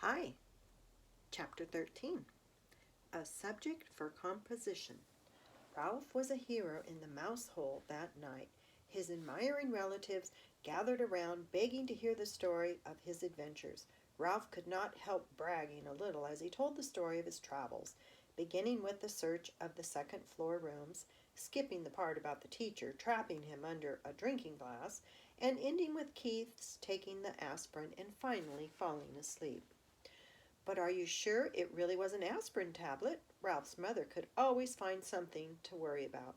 Hi, Chapter 13. A Subject for Composition. Ralph was a hero in the mouse hole that night. His admiring relatives gathered around, begging to hear the story of his adventures. Ralph could not help bragging a little as he told the story of his travels, beginning with the search of the second-floor rooms, skipping the part about the teacher trapping him under a drinking glass, and ending with Keith's taking the aspirin and finally falling asleep. "But are you sure it really was an aspirin tablet?" Ralph's mother could always find something to worry about.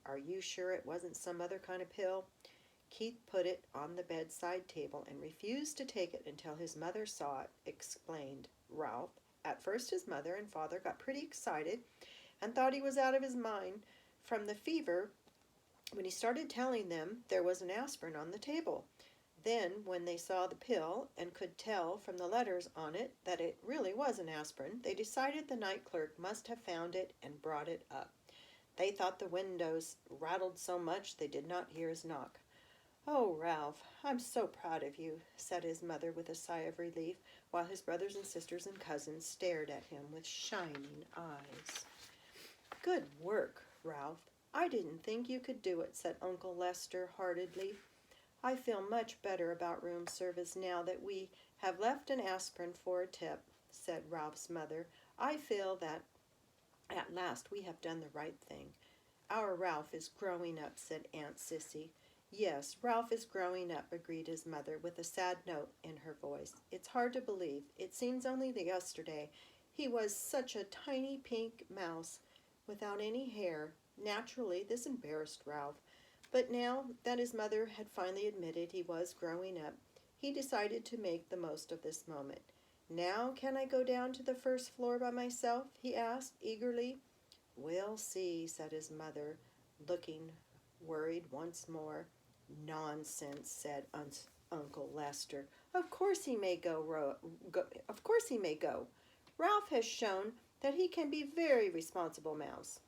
"Are you sure it wasn't some other kind of pill?" Keith put it on the bedside table and refused to take it until his mother saw it, explained Ralph. At first his mother and father got pretty excited and thought he was out of his mind from the fever when he started telling them there was an aspirin on the table. Then, when they saw the pill and could tell from the letters on it that it really was an aspirin, they decided the night clerk must have found it and brought it up. They thought the windows rattled so much they did not hear his knock. "Oh, Ralph, I'm so proud of you," said his mother with a sigh of relief, while his brothers and sisters and cousins stared at him with shining eyes. "Good work, Ralph. I didn't think you could do it," said Uncle Lester heartedly. "I feel much better about room service now that we have left an aspirin for a tip," said Ralph's mother. "I feel that at last we have done the right thing." "Our Ralph is growing up," said Aunt Sissy. "Yes, Ralph is growing up," agreed his mother with a sad note in her voice. "It's hard to believe. It seems only yesterday he was such a tiny pink mouse without any hair." Naturally, this embarrassed Ralph. But now that his mother had finally admitted he was growing up, he decided to make the most of this moment. "Now can I go down to the first floor by myself?" he asked eagerly. "We'll see," said his mother, looking worried once more. "Nonsense," said Uncle Lester. "Of course he may go. Of course he may go. Ralph has shown that he can be a very responsible mouse."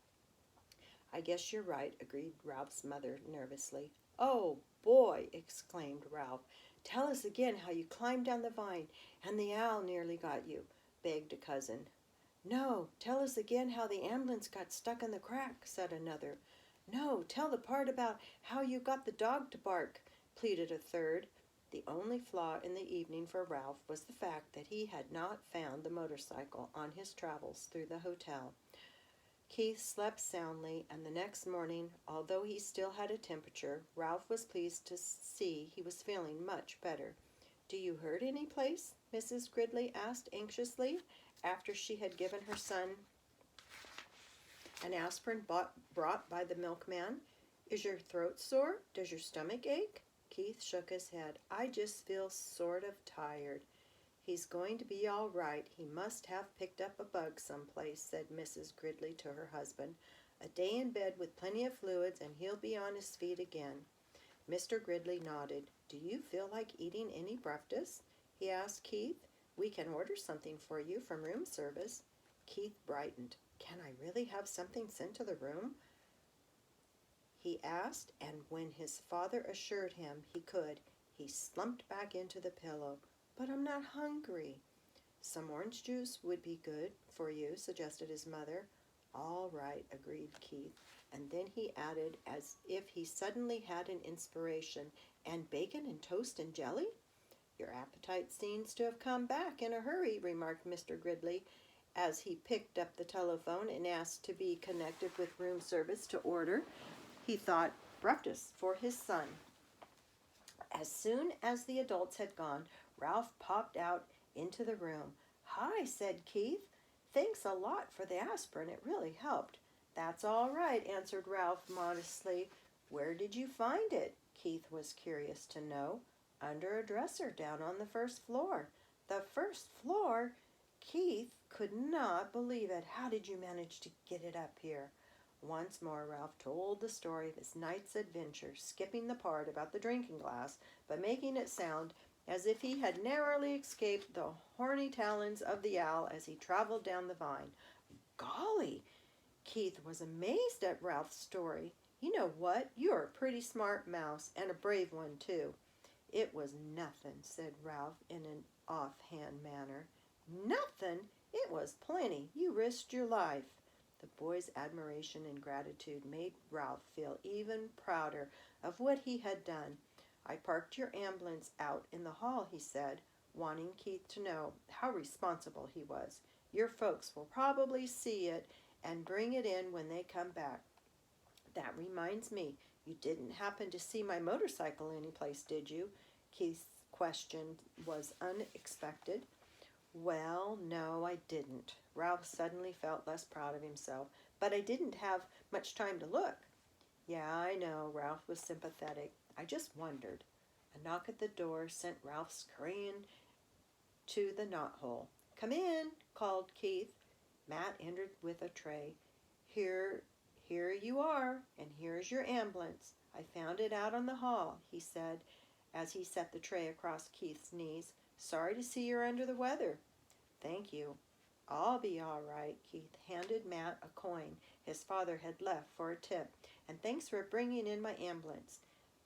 "I guess you're right," agreed Ralph's mother nervously. "Oh, boy!" exclaimed Ralph. "Tell us again how you climbed down the vine and the owl nearly got you," begged a cousin. "No, tell us again how the ambulance got stuck in the crack," said another. "No, tell the part about how you got the dog to bark," pleaded a third. The only flaw in the evening for Ralph was the fact that he had not found the motorcycle on his travels through the hotel. Keith slept soundly, and the next morning, although he still had a temperature, Ralph was pleased to see he was feeling much better. "Do you hurt any place?" Mrs. Gridley asked anxiously, after she had given her son an aspirin brought by the milkman. "Is your throat sore? Does your stomach ache?" Keith shook his head. "I just feel sort of tired." "He's going to be all right. He must have picked up a bug someplace," said Mrs. Gridley to her husband. "A day in bed with plenty of fluids and he'll be on his feet again." Mr. Gridley nodded. "Do you feel like eating any breakfast?" he asked Keith. "We can order something for you from room service." Keith brightened. "Can I really have something sent to the room?" he asked, and when his father assured him he could, he slumped back into the pillow. "But I'm not hungry." "Some orange juice would be good for you," suggested his mother. "All right," agreed Keith, and then he added, as if he suddenly had an inspiration, "and bacon and toast and jelly?" "Your appetite seems to have come back in a hurry," remarked Mr. Gridley, as he picked up the telephone and asked to be connected with room service to order, he thought, breakfast for his son. As soon as the adults had gone, Ralph popped out into the room. "Hi," said Keith. "Thanks a lot for the aspirin. It really helped." "That's all right," answered Ralph modestly. "Where did you find it?" Keith was curious to know. "Under a dresser down on the first floor." "The first floor?" Keith could not believe it. "How did you manage to get it up here?" Once more Ralph told the story of his night's adventure, skipping the part about the drinking glass, but making it sound as if he had narrowly escaped the horny talons of the owl as he traveled down the vine. "Golly!" Keith was amazed at Ralph's story. "You know what? You're a pretty smart mouse, and a brave one, too." "It was nothing," said Ralph in an offhand manner. Nothing? It was plenty. You risked your life. The boy's admiration and gratitude made Ralph feel even prouder of what he had done. I parked your ambulance out in the hall, he said, wanting Keith to know how responsible he was. Your folks will probably see it and bring it in when they come back. That reminds me, you didn't happen to see my motorcycle anyplace, did you? Keith's question was unexpected. Well, no, I didn't. Ralph suddenly felt less proud of himself. But I didn't have much time to look. Yeah, I know, Ralph was sympathetic. I just wondered. A knock at the door sent Ralph scurrying to the knothole. Come in, called Keith. Matt entered with a tray. Here you are, and here's your ambulance. I found it out on the hall, he said, as he set the tray across Keith's knees. Sorry to see you're under the weather. Thank you. I'll be all right. Keith handed Matt a coin his father had left for a tip. And thanks for bringing in my ambulance.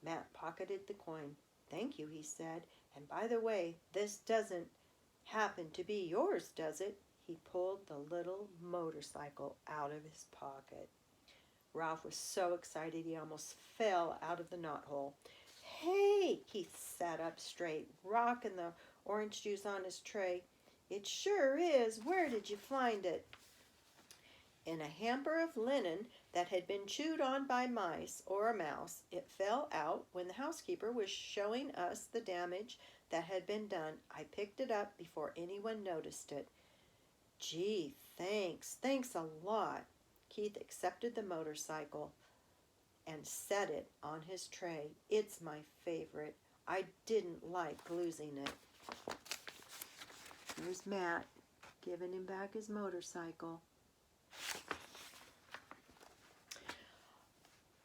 Matt pocketed the coin. Thank you, he said. And by the way, this doesn't happen to be yours, does it? He pulled the little motorcycle out of his pocket. Ralph was so excited he almost fell out of the knothole. Hey! Keith sat up straight, rocking the orange juice on his tray. It sure is. Where did you find it? In a hamper of linen that had been chewed on by mice or a mouse. It fell out when the housekeeper was showing us the damage that had been done. I picked it up before anyone noticed it. Gee, thanks. Thanks a lot. Keith accepted the motorcycle and set it on his tray. It's my favorite. I didn't like losing it. There's Matt, giving him back his motorcycle.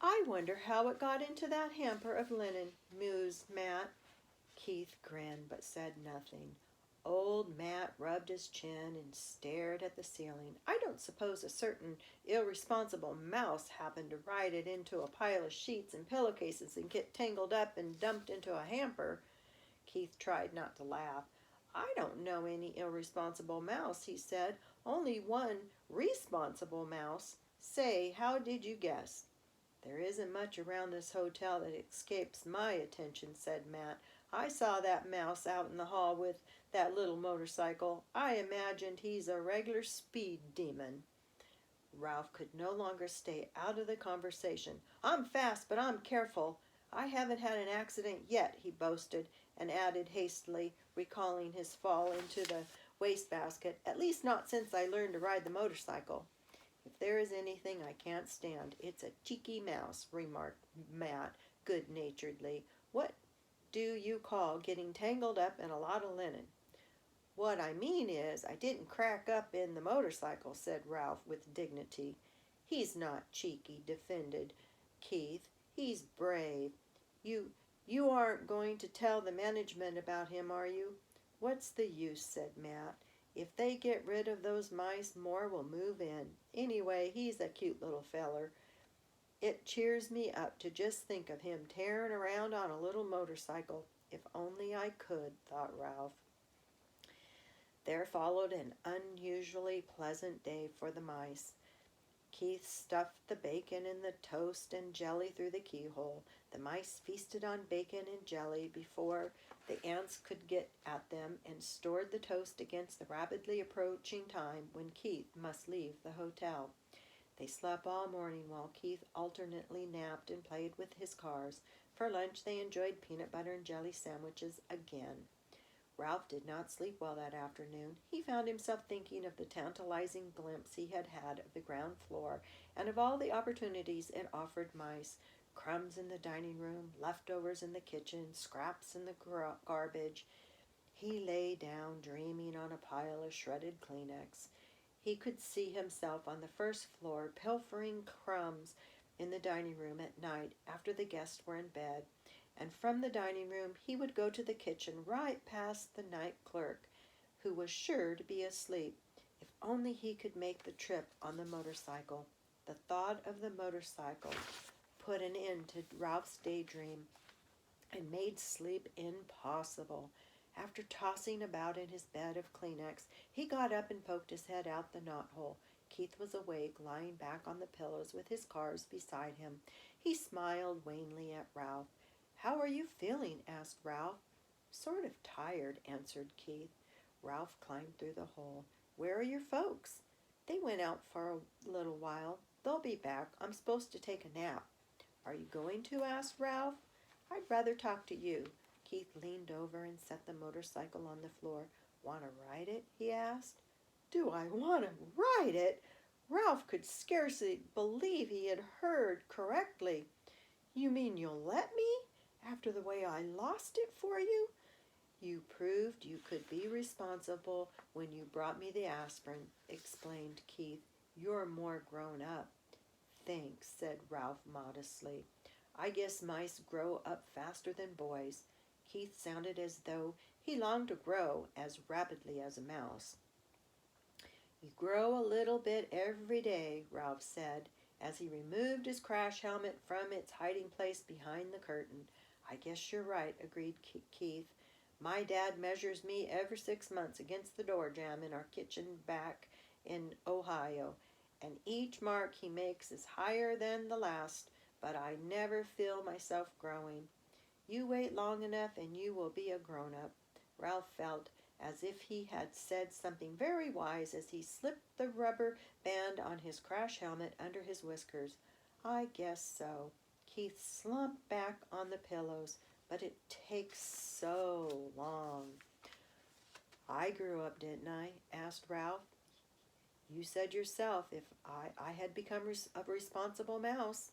I wonder how it got into that hamper of linen, mused Matt. Keith grinned but said nothing. Old Matt rubbed his chin and stared at the ceiling. I don't suppose a certain irresponsible mouse happened to ride it into a pile of sheets and pillowcases and get tangled up and dumped into a hamper. Keith tried not to laugh. I don't know any irresponsible mouse, he said. Only one responsible mouse. Say, how did you guess? There isn't much around this hotel that escapes my attention, said Matt. I saw that mouse out in the hall with that little motorcycle. I imagined he's a regular speed demon. Ralph could no longer stay out of the conversation. I'm fast, but I'm careful. I haven't had an accident yet, he boasted, and added hastily, recalling his fall into the wastebasket, at least not since I learned to ride the motorcycle. If there is anything I can't stand, it's a cheeky mouse, remarked Matt good-naturedly. What do you call getting tangled up in a lot of linen? What I mean is, I didn't crack up in the motorcycle, said Ralph with dignity. He's not cheeky, defended Keith. He's brave. You aren't going to tell the management about him, are you? What's the use, said Matt. If they get rid of those mice, more will move in. Anyway, he's a cute little feller. It cheers me up to just think of him tearing around on a little motorcycle. If only I could, thought Ralph. There followed an unusually pleasant day for the mice. Keith stuffed the bacon and the toast and jelly through the keyhole. The mice feasted on bacon and jelly before the ants could get at them, and stored the toast against the rapidly approaching time when Keith must leave the hotel. They slept all morning while Keith alternately napped and played with his cars. For lunch they enjoyed peanut butter and jelly sandwiches again. Ralph did not sleep well that afternoon. He found himself thinking of the tantalizing glimpse he had had of the ground floor and of all the opportunities it offered mice. Crumbs in the dining room, leftovers in the kitchen, scraps in the garbage. He lay down dreaming on a pile of shredded Kleenex. He could see himself on the first floor pilfering crumbs in the dining room at night after the guests were in bed. And from the dining room he would go to the kitchen right past the night clerk, who was sure to be asleep. If only he could make the trip on the motorcycle. The thought of the motorcycle put an end to Ralph's daydream and made sleep impossible. After tossing about in his bed of Kleenex, he got up and poked his head out the knothole. Keith was awake, lying back on the pillows with his cars beside him. He smiled wanly at Ralph. "How are you feeling?" asked Ralph. "Sort of tired," answered Keith. Ralph climbed through the hole. "Where are your folks?" "They went out for a little while. They'll be back. I'm supposed to take a nap." "Are you going to?" asked Ralph. "I'd rather talk to you." Keith leaned over and set the motorcycle on the floor. "Want to ride it?" he asked. "Do I want to ride it?" Ralph could scarcely believe he had heard correctly. "You mean you'll let me? After the way I lost it for you?" "You proved you could be responsible when you brought me the aspirin," explained Keith. "You're more grown up." "Thanks," said Ralph modestly. "I guess mice grow up faster than boys." Keith sounded as though he longed to grow as rapidly as a mouse. "You grow a little bit every day," Ralph said, as he removed his crash helmet from its hiding place behind the curtain. "I guess you're right," agreed Keith. "My dad measures me every 6 months against the door jamb in our kitchen back in Ohio, and each mark he makes is higher than the last, but I never feel myself growing. You wait long enough and you will be a grown-up." Ralph felt as if he had said something very wise as he slipped the rubber band on his crash helmet under his whiskers. "I guess so." Keith slumped back on the pillows. "But it takes so long." "I grew up, didn't I?" asked Ralph. "You said yourself if I had become a responsible mouse."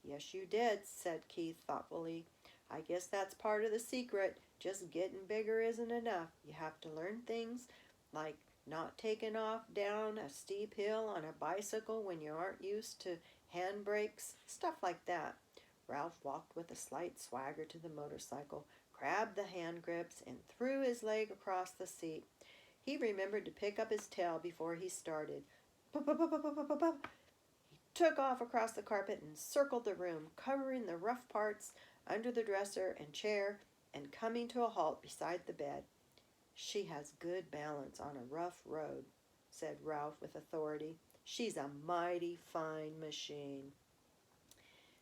"Yes, you did," said Keith thoughtfully. "I guess that's part of the secret. Just getting bigger isn't enough. You have to learn things like not taking off down a steep hill on a bicycle when you aren't used to handbrakes, stuff like that." Ralph walked with a slight swagger to the motorcycle, grabbed the hand grips, and threw his leg across the seat. He remembered to pick up his tail before he started. "Pup-pup-pup-pup-pup-pup." He took off across the carpet and circled the room, covering the rough parts under the dresser and chair and coming to a halt beside the bed. "She has good balance on a rough road," said Ralph with authority. "She's a mighty fine machine."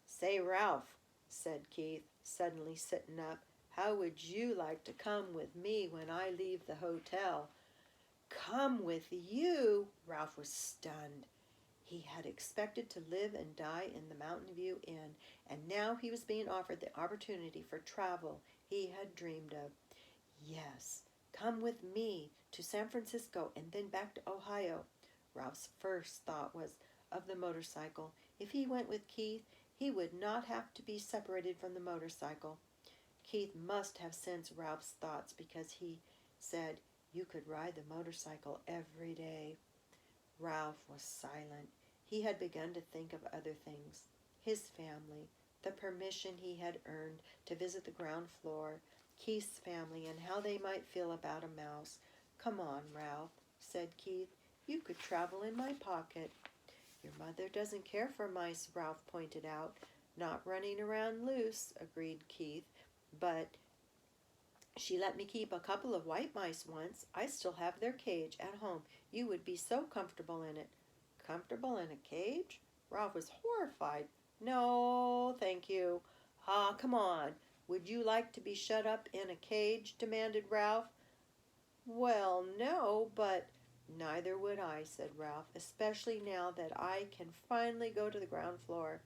"Say, Ralph," said Keith, suddenly sitting up, "how would you like to come with me when I leave the hotel?" "Come with you?" Ralph was stunned. He had expected to live and die in the Mountain View Inn, and now he was being offered the opportunity for travel he had dreamed of. "Yes, come with me to San Francisco and then back to Ohio." Ralph's first thought was of the motorcycle. If he went with Keith, he would not have to be separated from the motorcycle. Keith must have sensed Ralph's thoughts because he said, "You could ride the motorcycle every day." Ralph was silent. He had begun to think of other things. His family, the permission he had earned to visit the ground floor, Keith's family, and how they might feel about a mouse. "Come on, Ralph," said Keith. "You could travel in my pocket." "Your mother doesn't care for mice," Ralph pointed out. "Not running around loose," agreed Keith. "But she let me keep a couple of white mice once. I still have their cage at home. You would be so comfortable in it." "Comfortable in a cage?" Ralph was horrified. "No, thank you." "Ah, come on. Would you like to be shut up in a cage?" demanded Ralph. "Well, no, but—" "Neither would I," said Ralph, "especially now that I can finally go to the ground floor."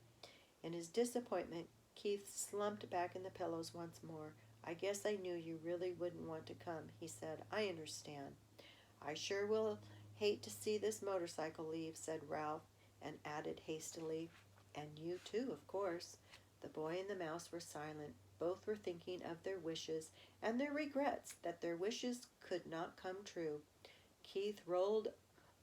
In his disappointment, Keith slumped back in the pillows once more. "I guess I knew you really wouldn't want to come," he said. "I understand." "I sure will hate to see this motorcycle leave," said Ralph, and added hastily, "and you too, of course." The boy and the mouse were silent. Both were thinking of their wishes and their regrets that their wishes could not come true. Keith rolled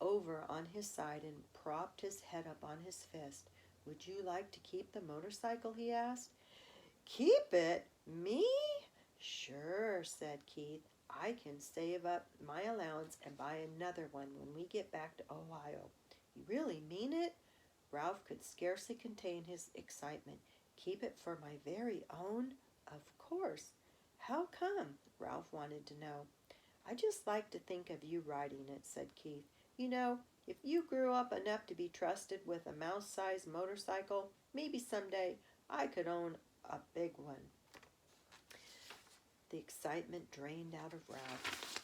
over on his side and propped his head up on his fist. "Would you like to keep the motorcycle?" he asked. "Keep it? Me?" "Sure," said Keith. "I can save up my allowance and buy another one when we get back to Ohio." "You really mean it?" Ralph could scarcely contain his excitement. "Keep it for my very own?" "Of course." "How come?" Ralph wanted to know. "I just like to think of you riding it," said Keith. "You know, if you grew up enough to be trusted with a mouse-sized motorcycle, maybe someday I could own a big one." The excitement drained out of Ralph.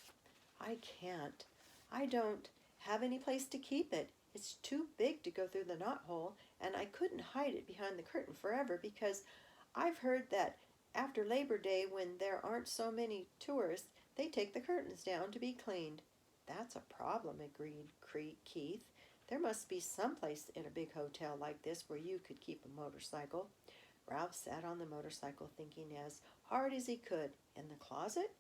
"I can't. I don't have any place to keep it. It's too big to go through the knothole, and I couldn't hide it behind the curtain forever because I've heard that after Labor Day, when there aren't so many tourists, they take the curtains down to be cleaned." "That's a problem," agreed Keith. "There must be some place in a big hotel like this where you could keep a motorcycle." Ralph sat on the motorcycle thinking as hard as he could. In the closet?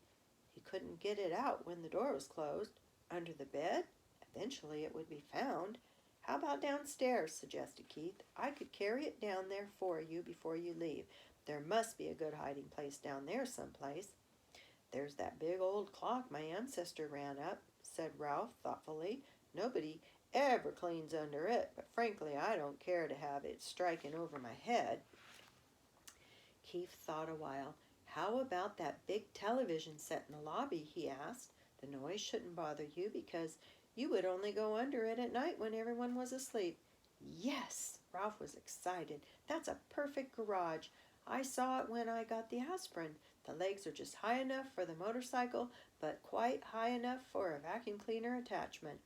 He couldn't get it out when the door was closed. Under the bed? Eventually it would be found. "How about downstairs?" suggested Keith. "I could carry it down there for you before you leave. There must be a good hiding place down there someplace." "There's that big old clock my ancestor ran up," said Ralph thoughtfully. "Nobody ever cleans under it, but frankly I don't care to have it striking over my head." Keith thought a while. "How about that big television set in the lobby?" he asked. "The noise shouldn't bother you because you would only go under it at night when everyone was asleep." "Yes!" Ralph was excited. "That's a perfect garage. I saw it when I got the aspirin. The legs are just high enough for the motorcycle, but quite high enough for a vacuum cleaner attachment."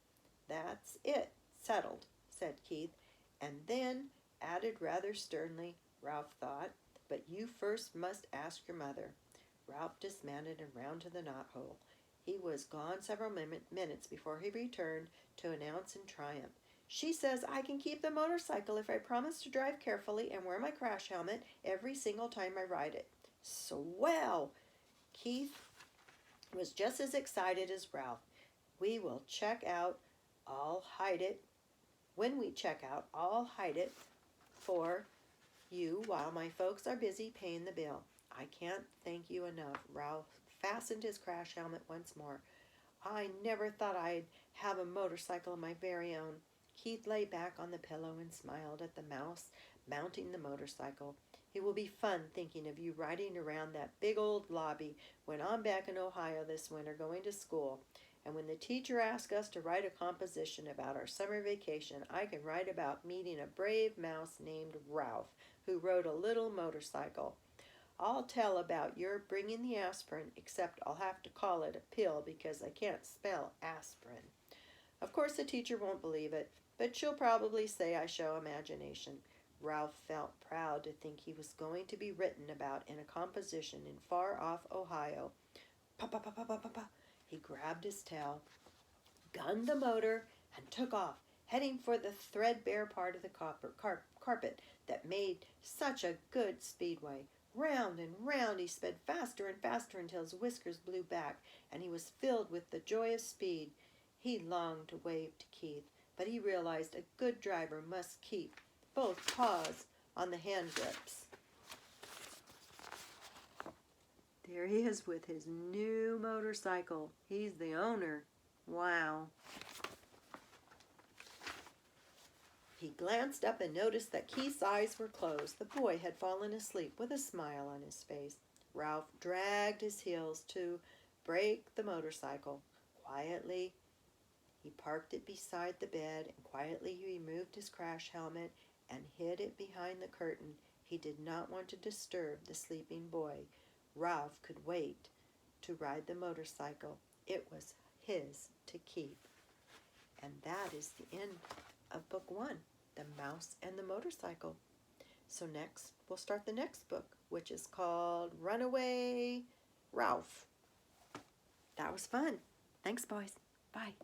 "That's it. Settled," said Keith, and then added rather sternly, Ralph thought, "but you first must ask your mother." Ralph dismounted and round to the knothole. He was gone several minutes before he returned to announce in triumph, "She says I can keep the motorcycle if I promise to drive carefully and wear my crash helmet every single time I ride it." "Swell!" Keith was just as excited as Ralph. "We will check out. I'll hide it. When we check out, I'll hide it for you while my folks are busy paying the bill." "I can't thank you enough." Ralph fastened his crash helmet once more. "I never thought I'd have a motorcycle of my very own." Keith lay back on the pillow and smiled at the mouse mounting the motorcycle. "It will be fun thinking of you riding around that big old lobby when I'm back in Ohio this winter going to school. And when the teacher asks us to write a composition about our summer vacation, I can write about meeting a brave mouse named Ralph who rode a little motorcycle. I'll tell about your bringing the aspirin, except I'll have to call it a pill because I can't spell aspirin. Of course the teacher won't believe it, but she'll probably say I show imagination." Ralph felt proud to think he was going to be written about in a composition in far-off Ohio. Pa-pa-pa-pa-pa-pa. He grabbed his tail, gunned the motor, and took off, heading for the threadbare part of the carpet that made such a good speedway. Round and round he sped faster and faster until his whiskers blew back, and he was filled with the joy of speed. He longed to wave to Keith, but he realized a good driver must keep both paws on the hand grips. There he is with his new motorcycle. He's the owner. Wow. He glanced up and noticed that Keith's eyes were closed. The boy had fallen asleep with a smile on his face. Ralph dragged his heels to brake the motorcycle. Quietly, he parked it beside the bed, and quietly he removed his crash helmet and hid it behind the curtain. He did not want to disturb the sleeping boy. Ralph could wait to ride the motorcycle. It was his to keep. And that is the end of Book 1, The Mouse and the Motorcycle. So next, we'll start the next book, which is called Runaway Ralph. That was fun. Thanks, boys. Bye.